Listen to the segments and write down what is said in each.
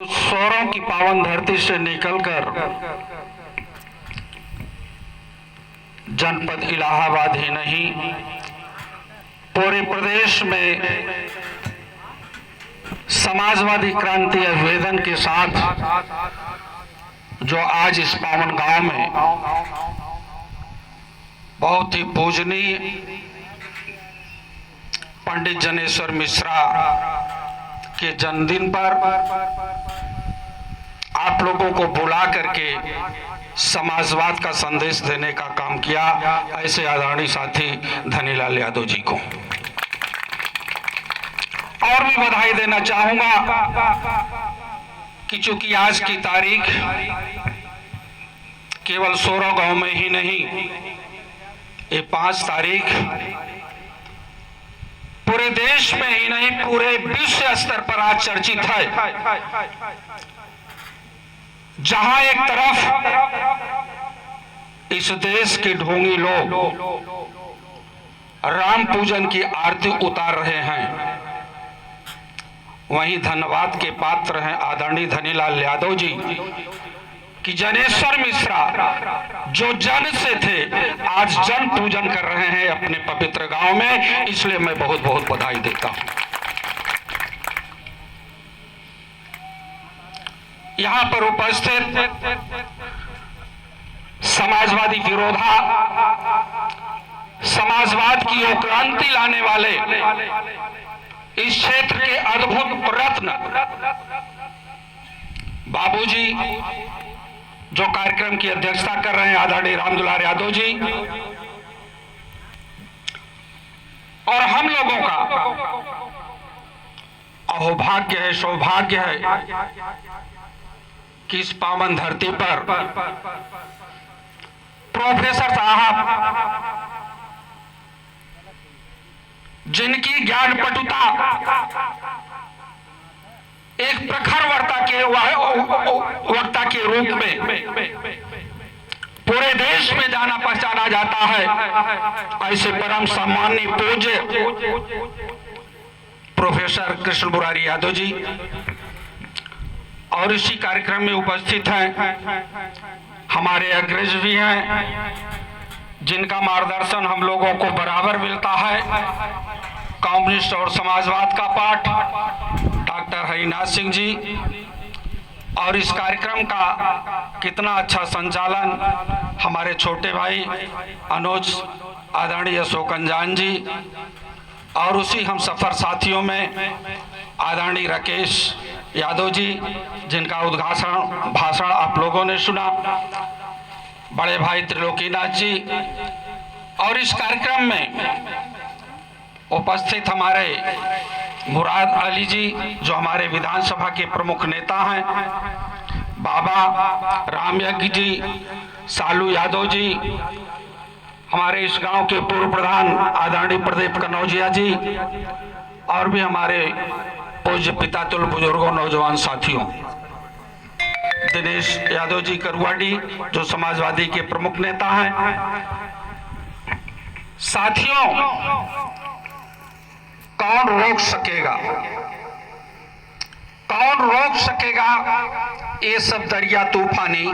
स्वरों की पावन धरती से निकलकर जनपद इलाहाबाद ही नहीं पूरे प्रदेश में समाजवादी क्रांति आवेदन के साथ जो आज इस पावन गांव में बहुत ही पूजनीय पंडित जनेश्वर मिश्रा के जन्मदिन पर आप लोगों को बुला करके समाजवाद का संदेश देने का काम किया, ऐसे आदरणीय साथी धनीलाल यादव जी को और भी बधाई देना चाहूंगा कि चूंकि आज की तारीख केवल सोरो गांव में ही नहीं, ये 5 तारीख पूरे देश में ही नहीं पूरे विश्व स्तर पर आज चर्चित है। जहां एक तरफ इस देश के ढोंगी लोग राम पूजन की आरती उतार रहे हैं, वहीं धन्यवाद के पात्र हैं आदरणीय धनीलाल यादव जी कि जनेश्वर मिश्रा जो जन से थे आज जन पूजन कर रहे हैं अपने पवित्र गांव में, इसलिए मैं बहुत बहुत बधाई देता हूं। यहां पर उपस्थित समाजवादी विरोधा समाजवाद की ओर क्रांति लाने वाले इस क्षेत्र के अद्भुत रत्न बाबूजी जो कार्यक्रम की अध्यक्षता कर रहे हैं आदरणीय रामदुलार यादव जी, और हम लोगों का अहोभाग्य है, सौभाग्य है कि इस पावन धरती पर प्रोफेसर साहब जिनकी ज्ञान पटुता एक प्रखर वक्ता के रूप में पूरे देश में जाना पहचाना जाता है, ऐसे परम सम्माननीय पूज्य प्रोफेसर कृष्ण मुरारी यादव जी और इसी कार्यक्रम में उपस्थित हैं हमारे अग्रज भी हैं जिनका मार्गदर्शन हम लोगों को बराबर मिलता है। कम्युनिस्ट और समाजवाद का पाठ डॉक्टर हरिनाथ सिंह जी, और इस कार्यक्रम का कितना अच्छा संचालन हमारे छोटे भाई अनुज आदरणीय अशोक अंजान जी, और उसी हम सफर साथियों में आदरणीय राकेश यादव जी जिनका उद्घाटन भाषण आप लोगों ने सुना, बड़े भाई त्रिलोकीनाथ जी, और इस कार्यक्रम में उपस्थित हमारे मुराद अली जी जो हमारे विधानसभा के प्रमुख नेता हैं, बाबा रामयज्ञ जी, सालू यादव जी, हमारे इस गांव के पूर्व प्रधान आदरणीय प्रदीप कनौजिया जी, और भी हमारे पूज्य पिता तुल बुजुर्गों नौजवान साथियों, दिनेश यादव जी करुआडी जो समाजवादी के प्रमुख नेता हैं। साथियों, कौन रोक सकेगा, कौन रोक सकेगा ये सब दरिया तूफानी,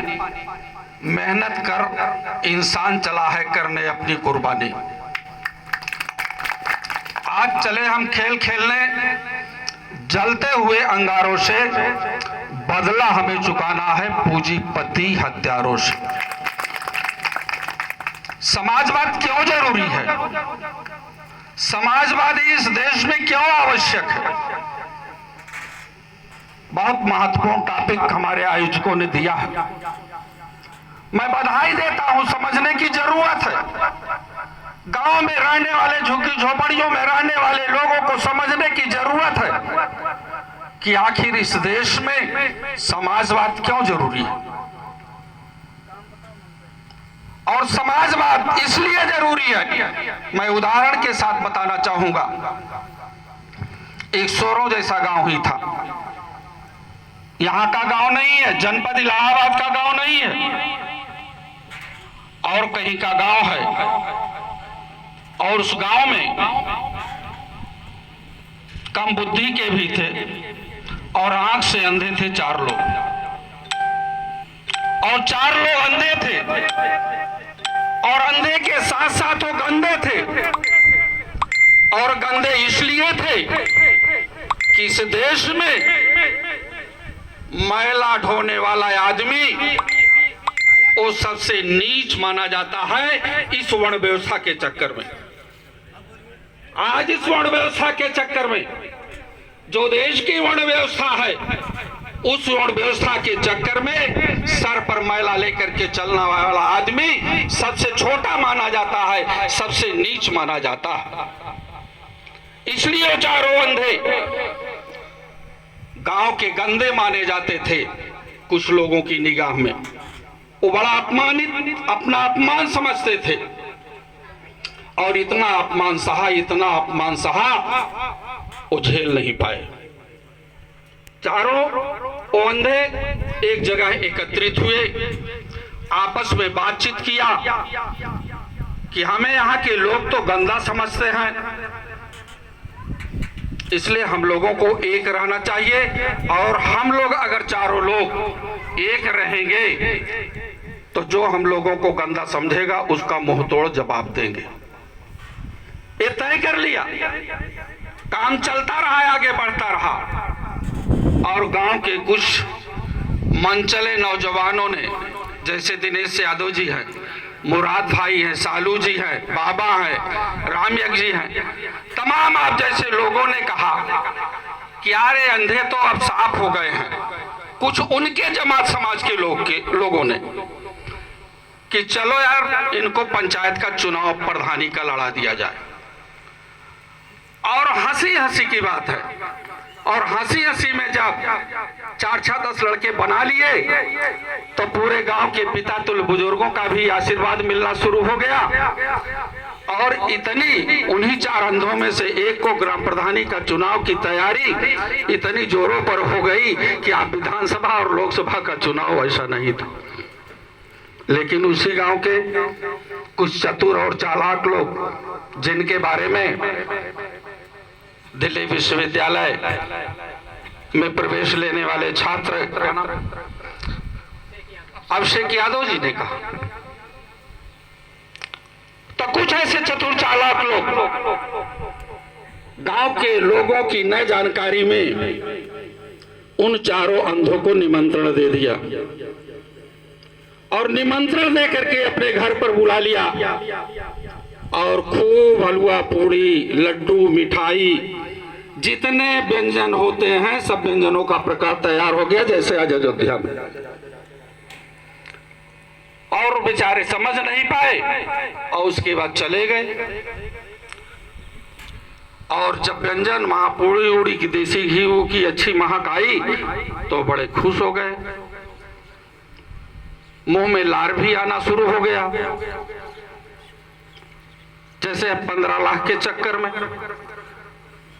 मेहनत कर इंसान चला है करने अपनी कुर्बानी। आज चले हम खेल खेलने, जलते हुए अंगारों से बदला हमें चुकाना है पूंजीपति हत्यारों से। समाजवाद क्यों जरूरी है, समाजवादी इस देश में क्यों आवश्यक है, बहुत महत्वपूर्ण टॉपिक हमारे आयोजकों ने दिया है। मैं बधाई देता हूं, समझने की जरूरत है। गांव में रहने वाले, झुग्गी झोपड़ियों में रहने वाले लोगों को समझने की जरूरत है कि आखिर इस देश में समाजवाद क्यों जरूरी है, और समाजवाद इसलिए जरूरी है। मैं उदाहरण के साथ बताना चाहूंगा, एक सोरो जैसा गांव ही था, यहां का गांव नहीं है, जनपद इलाहाबाद का गांव नहीं है, और कहीं का गांव है, और उस गांव में कम बुद्धि के भी थे, और आंख से अंधे थे 4 लोग, और 4 लोग अंधे थे, और अंधे के साथ साथ वो गंदे थे। और गंदे इसलिए थे कि इस देश में मैला ढोने वाला आदमी वो सबसे नीच माना जाता है इस वर्ण व्यवस्था के चक्कर में। आज इस वर्ण व्यवस्था के चक्कर में जो देश की वर्ण व्यवस्था है, उस वर्ण व्यवस्था के चक्कर में सर पर मैला लेकर के चलने वाला आदमी सबसे छोटा माना जाता है, सबसे नीच माना जाता है। इसलिए वो 4 अंधे गांव के गंदे माने जाते थे कुछ लोगों की निगाह में। वो बड़ा अपमानित, अपना अपमान समझते थे, और इतना अपमान सहा वो झेल नहीं पाए। 4 वो अंधे एक जगह एकत्रित हुए, आपस में बातचीत किया कि हमें यहाँ के लोग तो गंदा समझते हैं, इसलिए हम लोगों को एक रहना चाहिए, और हम लोग अगर 4 लोग एक रहेंगे तो जो हम लोगों को गंदा समझेगा उसका मुंह तोड़ जवाब देंगे। ये तय कर लिया। काम चलता रहा, आगे बढ़ता रहा, और गांव के कुछ मनचले नौजवानों ने, जैसे दिनेश यादव जी हैं, मुराद भाई हैं, सालू जी हैं, बाबा हैं, रामयज्ञ जी हैं, तमाम आप जैसे लोगों ने कहा कि यारे अंधे तो अब साफ हो गए हैं। कुछ उनके जमात समाज के लोगों ने कि चलो यार इनको पंचायत का चुनाव प्रधानी का लड़ा दिया जाए। और हंसी हंसी की बात है, और हंसी हंसी में जब 4-10 लड़के बना लिए तो पूरे गांव के पिता तुल्य बुजुर्गों का भी आशीर्वाद मिलना शुरू हो गया, और इतनी उन्हीं 4 अंधों में से एक को ग्राम प्रधानी का चुनाव की तैयारी इतनी जोरों पर हो गई कि आप विधानसभा और लोकसभा का चुनाव ऐसा नहीं था। लेकिन उसी गांव के कुछ चतुर और चालाक लोग, जिनके बारे में दिल्ली विश्वविद्यालय में प्रवेश लेने वाले छात्र अभिषेक यादव जी ने कहा, तो कुछ ऐसे चतुर चालाक लोग गांव के लोगों की नई जानकारी में उन 4 अंधों को निमंत्रण दे दिया, और निमंत्रण दे करके अपने घर पर बुला लिया, और खूब हलवा पूड़ी, लड्डू, मिठाई, जितने व्यंजन होते हैं सब व्यंजनों का प्रकार तैयार हो गया, जैसे आज अयोध्या में। और बेचारे समझ नहीं पाए, और उसके बाद चले गए। और जब व्यंजन महापूड़ी उड़ी की देसी घी की अच्छी महक आई तो बड़े खुश हो गए, मुंह में लार भी आना शुरू हो गया। जैसे 15 लाख के चक्कर में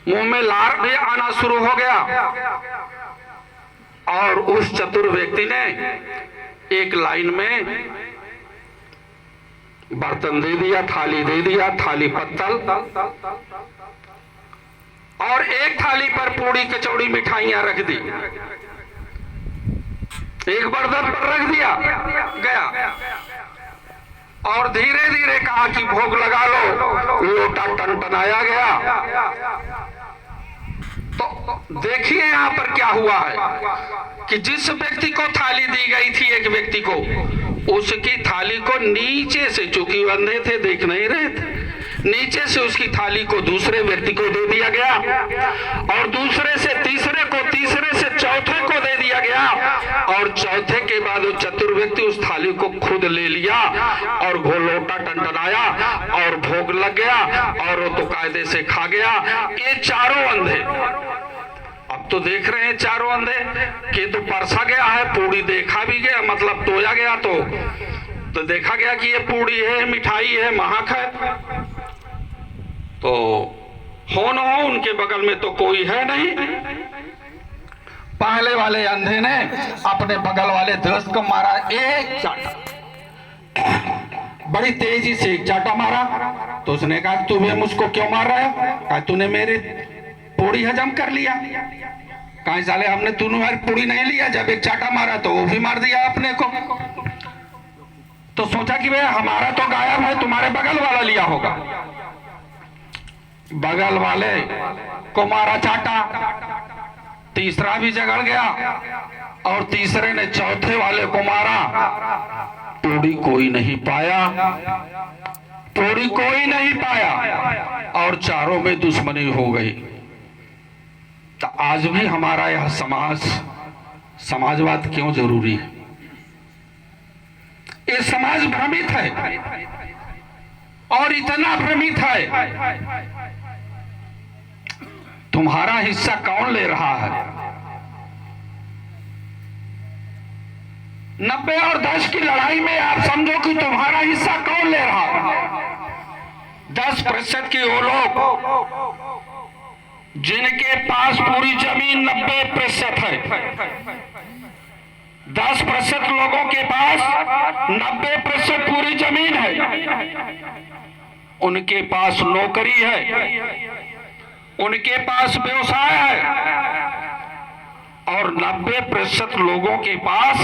मुंह में लार भी आना शुरू हो गया, और उस चतुर व्यक्ति ने एक लाइन में बर्तन दे दिया, थाली दे दिया, थाली पत्तल, और एक थाली पर पूड़ी कचौड़ी मिठाइयां रख दी, एक बर्तन पर रख दिया गया, और धीरे धीरे कहा कि भोग लगा लो। लोटा टनटनाया गया। तो देखिए यहाँ पर क्या हुआ है कि जिस व्यक्ति को थाली दी गई थी, एक व्यक्ति को, उसकी थाली को नीचे से, चूंकि अंधे थे देख नहीं रहे थे, नीचे से उसकी थाली को दूसरे व्यक्ति को दे दिया गया, और दूसरे से तीसरे को, तीसरे से चौथे को दे दिया गया, और चौथे के बाद वो चतुर व्यक्ति उस थाली को खुद ले लिया और घोलोटा टनटनाया और भोग लग गया, और वो तो कायदे से खा गया। ये 4 अंधे अब तो देख रहे हैं 4 अंधे कि तो परसा गया है, पूड़ी देखा भी गया, मतलब तोया गया, तो देखा गया कि ये पूड़ी है, मिठाई है, महक है, तो हो न हो उनके बगल में तो कोई है नहीं। पहले वाले अंधे ने अपने बगल वाले दोस्त को मारा एक चाटा, बड़ी तेजी से एक चाटा मारा। तो उसने कहा तुम्हें मुझको क्यों मार रहा है? कहा तूने मेरी पूड़ी हजम कर लिया। कहीं साले हमने दोनों बार पूरी नहीं लिया, जब एक चाटा मारा तो वो भी मार दिया अपने को। तो सोचा कि भैया हमारा तो गायब है, तुम्हारे बगल वाला लिया होगा। बगल वाले को मारा चाटा, तीसरा भी जगड़ गया और तीसरे ने चौथे वाले को मारा। पूरी कोई नहीं पाया, पूरी कोई नहीं पाया और चारों में दुश्मनी हो गई। तो आज भी हमारा यह समाजवाद क्यों जरूरी है? ये समाज भ्रमित है और इतना भ्रमित है, तुम्हारा हिस्सा कौन ले रहा है? 90 और 10 की लड़ाई में आप समझो कि तुम्हारा हिस्सा कौन ले रहा है? 10% के वो लोग जिनके पास पूरी जमीन 90% है, 10% लोगों के पास 90% पूरी जमीन है, उनके पास नौकरी है, उनके पास व्यवसाय है और 90% लोगों के पास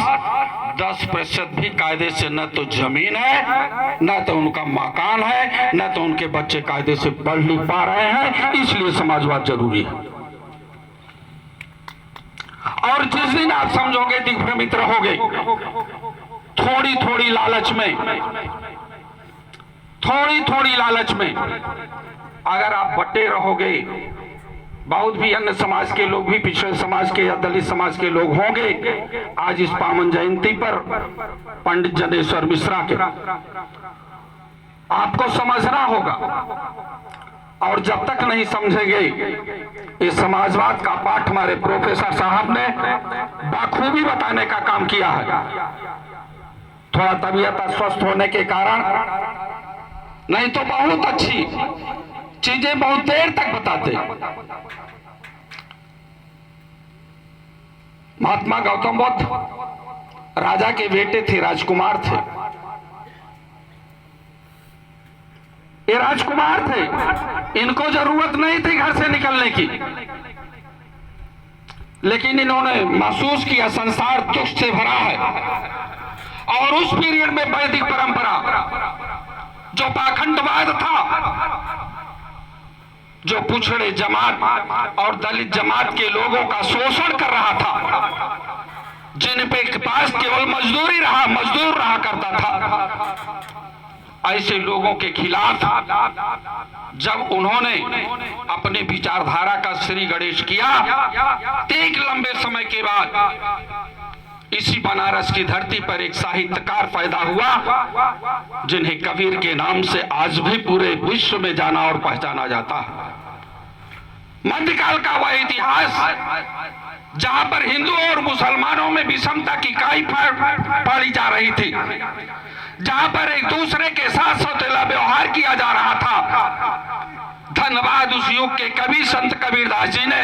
10% भी कायदे से न तो जमीन है, न तो उनका मकान है, न तो उनके बच्चे कायदे से पढ़ लिख पा रहे हैं। इसलिए समाजवाद जरूरी है। और जिस दिन आप समझोगे, दिग्भ्रमित रहोगे, थोड़ी थोड़ी लालच में, थोड़ी थोड़ी लालच में अगर आप बटे रहोगे, बहुत भी अन्य समाज के लोग भी, पिछड़े समाज के या दलित समाज के लोग होंगे आज इस पावन जयंती पर पंडित जनेश्वर मिश्रा के, आपको समझना होगा। और जब तक नहीं समझेंगे, इस समाजवाद का पाठ हमारे प्रोफेसर साहब ने बखूबी बताने का काम किया है। थोड़ा तबीयत अस्वस्थ होने के कारण, नहीं तो बहुत अच्छी चीजें बहुत देर तक बताते। महात्मा गौतम बुद्ध राजा के बेटे थे, राजकुमार थे। ये राजकुमार थे, इनको जरूरत नहीं थी घर से निकलने की, लेकिन इन्होंने महसूस किया संसार दुख से भरा है। और उस पीरियड में वैदिक परंपरा, जो पाखंडवाद था, जो पिछड़े जमात और दलित जमात के लोगों का शोषण कर रहा था, जिन पे पास केवल मजदूर रहा करता था, ऐसे लोगों के खिलाफ जब उन्होंने अपने विचारधारा का श्री गणेश किया, एक लंबे समय के बाद इसी बनारस की धरती पर एक साहित्यकार पैदा हुआ, जिन्हें कबीर के नाम से आज भी पूरे विश्व में जाना और पहचाना जाता है। मध्यकाल का वह इतिहास जहां पर हिंदू और मुसलमानों में विषमता की काई पड़ी जा रही थी, जहां पर एक दूसरे के साथ सौतेला व्यवहार किया जा रहा था, धन्यवाद उस युग के कवि संत कबीरदास जी ने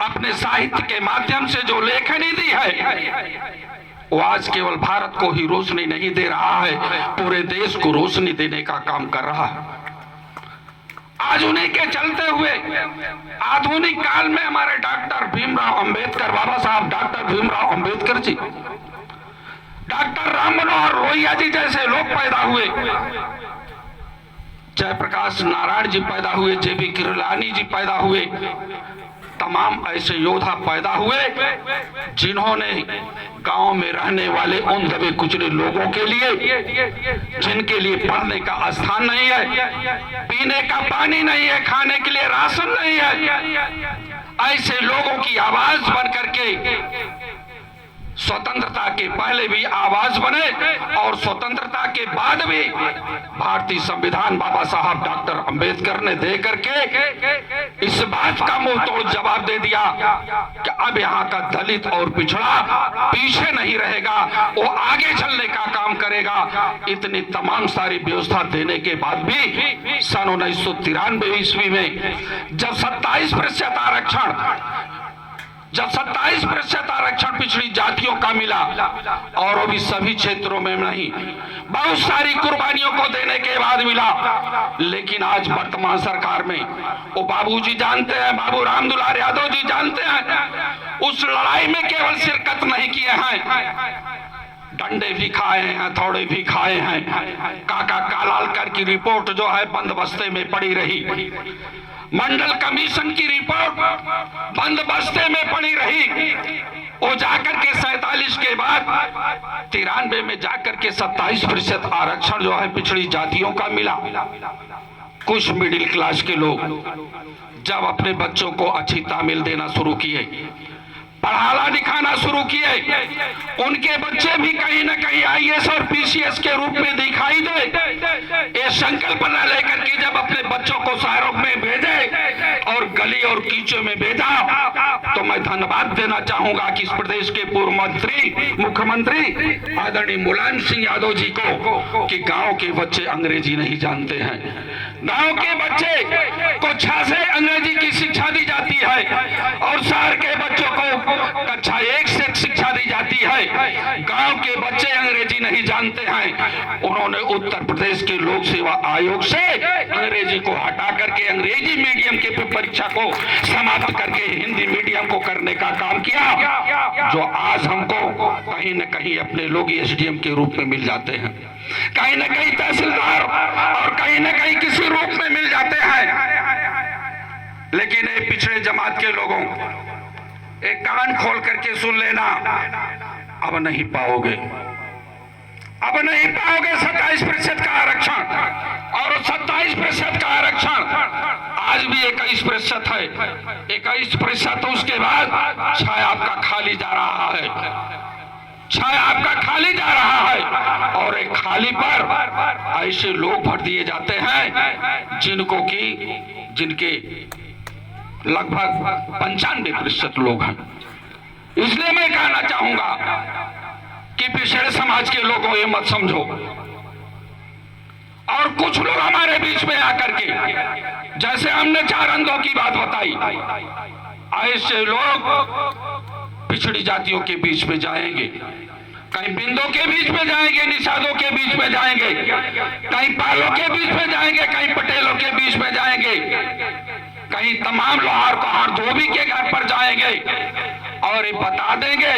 अपने साहित्य के माध्यम से जो लेखनी दी है, वो आज केवल भारत को ही रोशनी नहीं दे रहा है, पूरे देश को रोशनी देने का काम कर रहा है। आज उन्हीं के चलते हुए आधुनिक काल में हमारे डॉक्टर भीमराव अंबेडकर, बाबा साहब डॉक्टर भीमराव अंबेडकर जी, डॉक्टर राम मनोहर लोहिया जी जैसे लोग पैदा हुए, जयप्रकाश नारायण जी पैदा हुए, जेबी किरलानी जी पैदा हुए, तमाम ऐसे योद्धा पैदा हुए जिन्होंने गांव में रहने वाले उन दबे कुचले लोगों के लिए, जिनके लिए पढ़ने का स्थान नहीं है, पीने का पानी नहीं है, खाने के लिए राशन नहीं है, ऐसे लोगों की आवाज बन करके स्वतंत्रता के पहले भी आवाज बने और स्वतंत्रता के बाद भी भारतीय संविधान बाबा साहब डॉक्टर अंबेडकर ने दे करके इस बात का मुंह तोड़ जवाब दे दिया कि अब यहाँ का दलित और पिछड़ा पीछे नहीं रहेगा, वो आगे चलने का काम करेगा। इतनी तमाम सारी व्यवस्था देने के बाद भी सन 1993 ईस्वी में जब 27% आरक्षण पिछड़ी जातियों का मिला, और वो भी सभी क्षेत्रों में नहीं, बहुत सारी कुर्बानियों को देने के बाद मिला, लेकिन आज वर्तमान सरकार में वो बाबूजी जानते हैं, बाबू रामदुलार यादव जी जानते हैं, उस लड़ाई में केवल शिरकत नहीं किए हैं, डंडे भी खाए हैं, हथौड़े भी खाए हैं। काका कालालकर की रिपोर्ट जो है बंदोबस्ते में पड़ी रही, मंडल कमीशन की रिपोर्ट बंदोबस्ते में पड़ी रही। वो जाकर के 47 के बाद 93 में जाकर के 27% आरक्षण जो है पिछड़ी जातियों का मिला। कुछ मिडिल क्लास के लोग जब अपने बच्चों को अच्छी तामील देना शुरू किए, पढ़ाना लिखाना शुरू किए, उनके बच्चे भी कहीं ना कहीं आईएएस और पीसीएस के रूप में दिखाई दे, ये संकल्प न लेकर के जब अपने बच्चों को शहरों में भेजे और गली और कीचों में भेजा, तो मैं धन्यवाद देना चाहूंगा कि इस प्रदेश के पूर्व मंत्री मुख्यमंत्री आदरणीय मुलायम सिंह यादव जी को कि गांव के बच्चे अंग्रेजी नहीं जानते हैं। गांव के बच्चे को 6 से अंग्रेजी की शिक्षा दी जाती है और शहर के बच्चों को कक्षा 1 से शिक्षा दी जाती है। गांव के बच्चे अंग्रेजी नहीं जानते हैं। उन्होंने उत्तर प्रदेश के लोक सेवा आयोग से अंग्रेजी को हटा करके अंग्रेजी मीडियम के परीक्षा को समाप्त करके हिंदी मीडियम को करने का काम किया, जो आज हमको कहीं न कहीं अपने लोग एसडीएम के रूप में मिल जाते हैं, कहीं न कहीं तहसीलदार और कहीं न कहीं किसी रूप में मिल जाते हैं। लेकिन ये पिछड़े जमात के लोगों एक कान खोल करके सुन लेना, अब नहीं पाओगे, अब नहीं पाओगे 27% का आरक्षण। और 27% का आरक्षण आज भी 21% है, 21%। उसके बाद छाया आपका खाली जा रहा है, छाया आपका खाली जा रहा है। और एक खाली पर ऐसे लोग भर दिए जाते हैं जिनको कि जिनके लगभग 95% लोग हैं। इसलिए मैं कहना चाहूंगा कि पिछड़े समाज के लोगों ये मत समझो। और कुछ लोग हमारे बीच में आकर के, जैसे हमने 4 अंधों की बात बताई, ऐसे लोग पिछड़ी जातियों के बीच में जाएंगे, कहीं बिंदों के बीच में जाएंगे, निषादों के बीच में जाएंगे, कहीं पालों के बीच में जाएंगे, कहीं पटेलों के बीच में जाएंगे, कहीं तमाम लोहार कुम्हार धोबी के घर पर जाएंगे और ये बता देंगे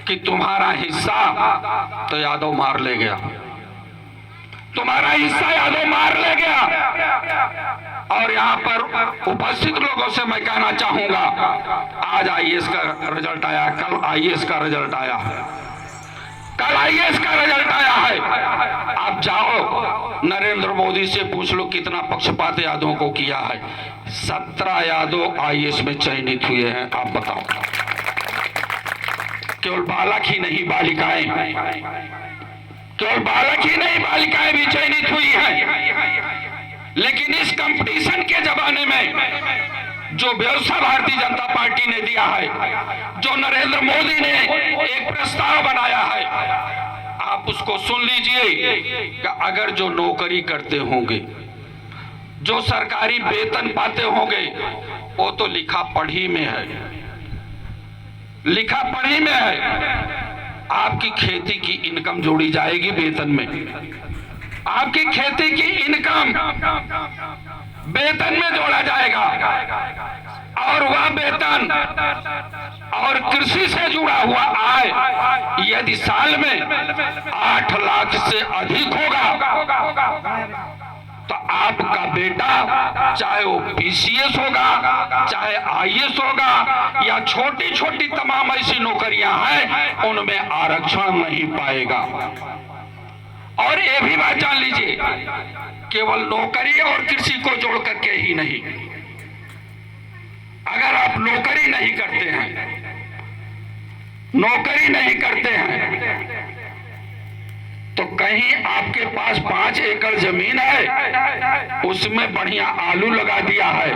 कि तुम्हारा हिस्सा तो यादव मार ले गया, तुम्हारा हिस्सा यादव मार ले गया। और यहाँ पर उपस्थित लोगों से मैं कहना चाहूंगा, आज आईएएस का रिजल्ट आया, कल आईएएस का रिजल्ट आया, कल आईएएस का रिजल्ट आया है। आप जाओ नरेंद्र मोदी से पूछ लो कितना पक्षपात यादवों को किया है। 17 यादव आईएएस में चयनित हुए हैं। आप बताओ, केवल बालक ही नहीं बालिकाएं, केवल बालक ही नहीं बालिकाएं भी चयनित हुई हैं। लेकिन इस कंपटीशन के जमाने में जो व्यवस्था भारतीय जनता पार्टी ने दिया है, जो नरेंद्र मोदी ने एक प्रस्ताव बनाया है, आप उसको सुन लीजिए कि अगर जो नौकरी करते होंगे, जो सरकारी वेतन पाते होंगे, वो तो लिखा पढ़ी में है, लिखा पढ़ी में है। आपकी खेती की इनकम जोड़ी जाएगी वेतन में, आपकी खेती की इनकम वेतन में जोड़ा जाएगा। और वह वेतन और कृषि से जुड़ा हुआ आय यदि साल में 8 लाख से अधिक होगा तो आपका बेटा, चाहे वो पीसीएस होगा, चाहे आईएएस होगा, या छोटी छोटी तमाम ऐसी नौकरियां हैं, उनमें आरक्षण नहीं पाएगा। और ये भी बात जान लीजिए, केवल नौकरी और कृषि को जोड़ करके ही नहीं, अगर आप नौकरी नहीं करते हैं, नौकरी नहीं करते हैं, तो कहीं आपके पास 5 एकड़ जमीन है, उसमें बढ़िया आलू लगा दिया है,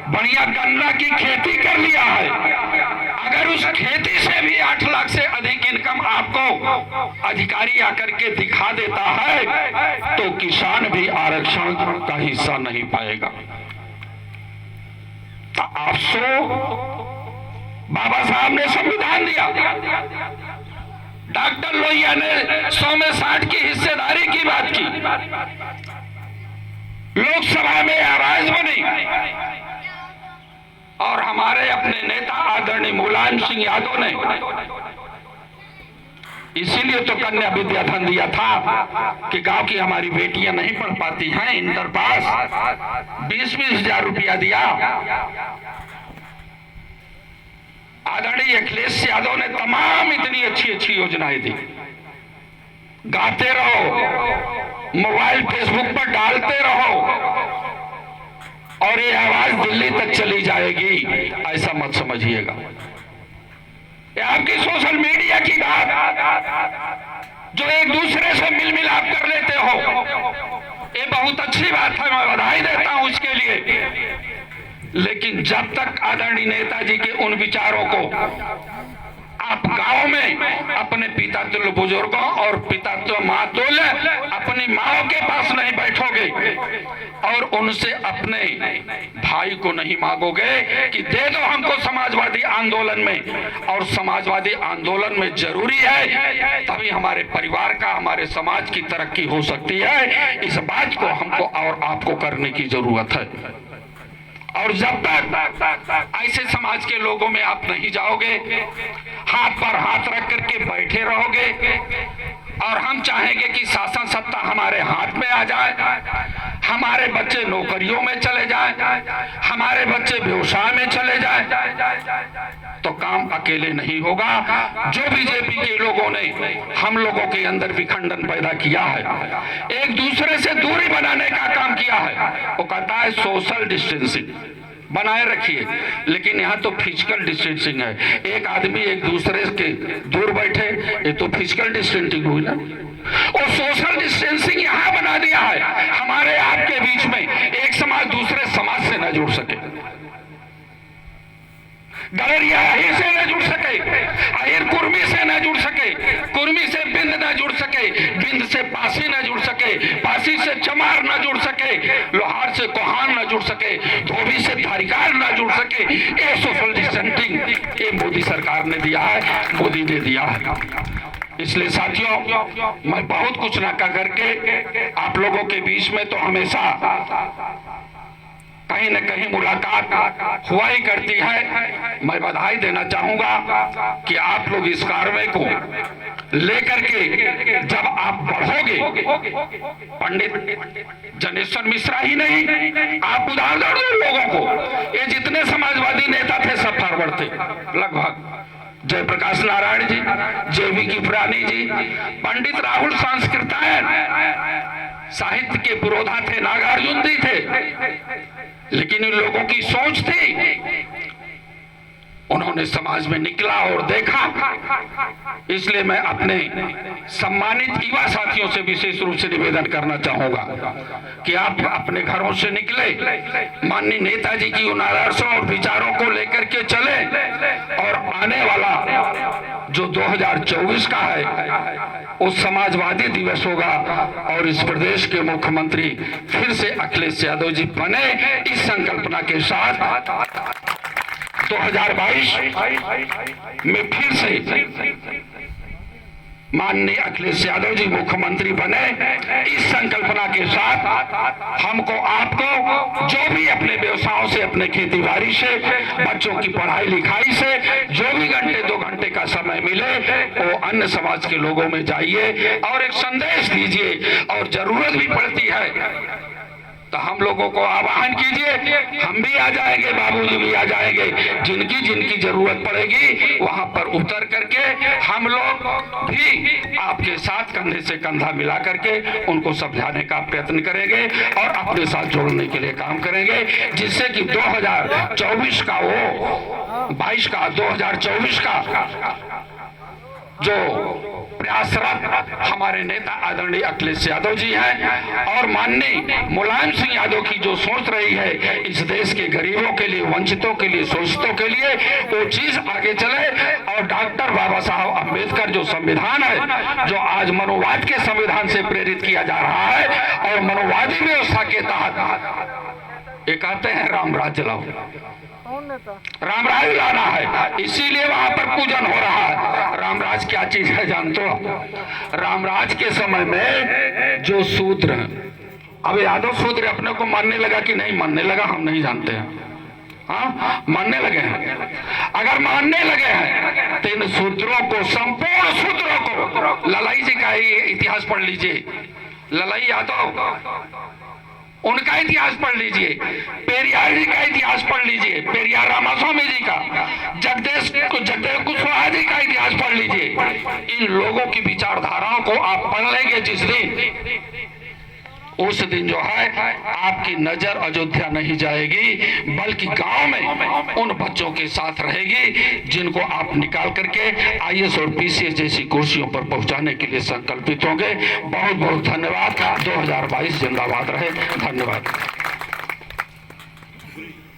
बढ़िया गन्ना की खेती कर लिया है, अगर उस खेती से भी 8 लाख से अधिक इनकम आपको अधिकारी आकर के दिखा देता है, तो किसान भी आरक्षण का हिस्सा नहीं पाएगा। तो आप बाबा साहब ने संविधान दिया, डॉक्टर लोहिया ने 100 में 60 की हिस्सेदारी की बात की, लोकसभा में आवाज बनी, और हमारे अपने नेता आदरणीय मुलायम सिंह यादव ने इसीलिए तो कन्या विद्या धन दिया था कि गांव की हमारी बेटियां नहीं पढ़ पाती हैं, इंटर पास 20-20 हजार रुपया दिया। आदरणीय अखिलेश यादव ने तमाम इतनी अच्छी अच्छी योजनाएं दी। गाते रहो, मोबाइल फेसबुक पर डालते रहो और ये आवाज दिल्ली तक चली जाएगी, ऐसा मत समझिएगा। ये आपकी सोशल मीडिया की बात जो एक दूसरे से मिल मिलाप कर लेते हो, ये बहुत अच्छी बात है, मैं बधाई देता हूं उसके लिए। लेकिन जब तक आदरणीय नेताजी के उन विचारों को आप गांव में अपने पिता तुल्य बुजुर्गों और पिता तुल्य माँ तुल्य अपनी माओ के पास नहीं बैठोगे और उनसे अपने भाई को नहीं मांगोगे कि दे दो हमको समाजवादी आंदोलन में, और समाजवादी आंदोलन में जरूरी है, तभी हमारे परिवार का, हमारे समाज की तरक्की हो सकती है। इस बात को हमको और आपको करने की जरूरत है। और जब तक ऐसे समाज के लोगों में आप नहीं जाओगे, हाथ पर हाथ रख करके बैठे रहोगे और हम चाहेंगे कि शासन सत्ता हमारे हाथ में आ जाए, हमारे बच्चे नौकरियों में चले जाएं, हमारे बच्चे व्यवसाय में चले जाएं, तो काम अकेले नहीं होगा। जो बीजेपी के लोगों ने हम लोगों के अंदर विखंडन पैदा किया है, एक दूसरे से दूरी बनाने का काम किया है, वो कहता है सोशल डिस्टेंसिंग बनाए रखिए, लेकिन यहाँ तो फिजिकल डिस्टेंसिंग है। एक आदमी एक दूसरे के दूर बैठे, ये तो फिजिकल डिस्टेंसिंग हुई ना। और सोशल डिस्टेंसिंग यहाँ बना दिया है हमारे आपके बीच में, एक समाज दूसरे समाज से न जुड़ सके, गलरिया ही से न जुड़ सके, अहिर कुर्मी से न जुड़ सके, कुर्मी से बिंद न जुड़ सके, बिंद से पासी न जुड़ सके, पासी से चमार न जुड़ सके, लोहार से कोहान न जुड़ सके, धोबी से धारिकार न जुड़ सके। ये सोशल डिस्टेंसिंग ये मोदी सरकार ने दिया है, मोदी ने दिया है। इसलिए साथियों, मैं बहुत कुछ न कर करके आप लोगों के बीच में तो हमेशा कहीं न कहीं मुलाकात हुआ ही करती है। मैं बधाई देना चाहूंगा कि आप लोग इस कार्रवाई को लेकर के जब आप बढ़ोगे, पंडित जनेश्वर मिश्रा ही नहीं, आप उदाहरण दो लोगों को, ये जितने समाजवादी नेता थे सब फॉरवर्ड थे लगभग, जयप्रकाश नारायण जी, जेवी किफरानी जी, पंडित राहुल सांस्कृतायन साहित्य के पुरोधा थे, नागार्जुन जी थे, लेकिन इन लोगों की सोच थी, उन्होंने समाज में निकला और देखा। इसलिए मैं अपने सम्मानित युवा साथियों से विशेष रूप से निवेदन करना चाहूंगा कि आप अपने घरों से निकले, माननीय नेताजी की उन आदर्शों और विचारों को लेकर के चले, और आने वाला जो 2024 का है वो समाजवादी दिवस होगा और इस प्रदेश के मुख्यमंत्री फिर से अखिलेश यादव जी बने, इस संकल्पना के साथ 2022 में फिर से माननीय अखिलेश यादव जी मुख्यमंत्री बने, इस संकल्पना के साथ हमको आपको जो भी अपने व्यवसायों से, अपने खेती बाड़ी से, बच्चों की पढ़ाई लिखाई से जो भी घंटे 2 घंटे का समय मिले वो अन्य समाज के लोगों में जाइए और एक संदेश दीजिए। और जरूरत भी पड़ती है तो हम लोगों को आह्वान कीजिए, हम भी आ जाएंगे, बाबूजी भी आ जाएंगे, जिनकी जिनकी जरूरत पड़ेगी वहां पर उतर करके हम लोग भी आपके साथ कंधे से कंधा मिला करके उनको समझाने का प्रयत्न करेंगे और अपने साथ जोड़ने के लिए काम करेंगे, जिससे कि 2024 का वो 22 का 2024 का जो प्रयासरत हमारे नेता आदरणीय अखिलेश यादव जी हैं और माननीय मुलायम सिंह यादव की जो सोच रही है इस देश के गरीबों के लिए, वंचितों के लिए, शोषितों के लिए, वो चीज आगे चले। और डॉक्टर बाबा साहब अम्बेडकर जो संविधान है, जो आज मनोवाद के संविधान से प्रेरित किया जा रहा है और मनोवादी व्यवस्था के तहत ये कहते हैं राम राज्य लाओ, राम राज लाना है, इसीलिए वहां पर पूजन हो रहा है। रामराज क्या चीज है जानते हो? रामराज के समय में जो शूद्र, अब यादव शूद्र अपने को मानने लगा कि नहीं मानने लगा हम नहीं जानते हैं, हाँ, मानने लगे हैं। अगर मानने लगे हैं तो इन सूत्रों को, संपूर्ण सूत्रों को, ललाई जी का ही इतिहास पढ़ लीजिए, ललाई यादव उनका इतिहास पढ़ लीजिए, पेरियार जी का इतिहास पढ़ लीजिए, पेरियार रामास्वामी जी का, जगदेव कुशवाहा जी का इतिहास पढ़ लीजिए। इन लोगों की विचारधाराओं को आप पढ़ लेंगे जिस दिन, उस दिन जो है आपकी नजर अयोध्या नहीं जाएगी, बल्कि गांव में उन बच्चों के साथ रहेगी जिनको आप निकाल करके आईएएस और पीसीएस जैसी कुर्सियों पर पहुंचाने के लिए संकल्पित होंगे। बहुत बहुत धन्यवाद। 2022 जिंदाबाद रहे। धन्यवाद।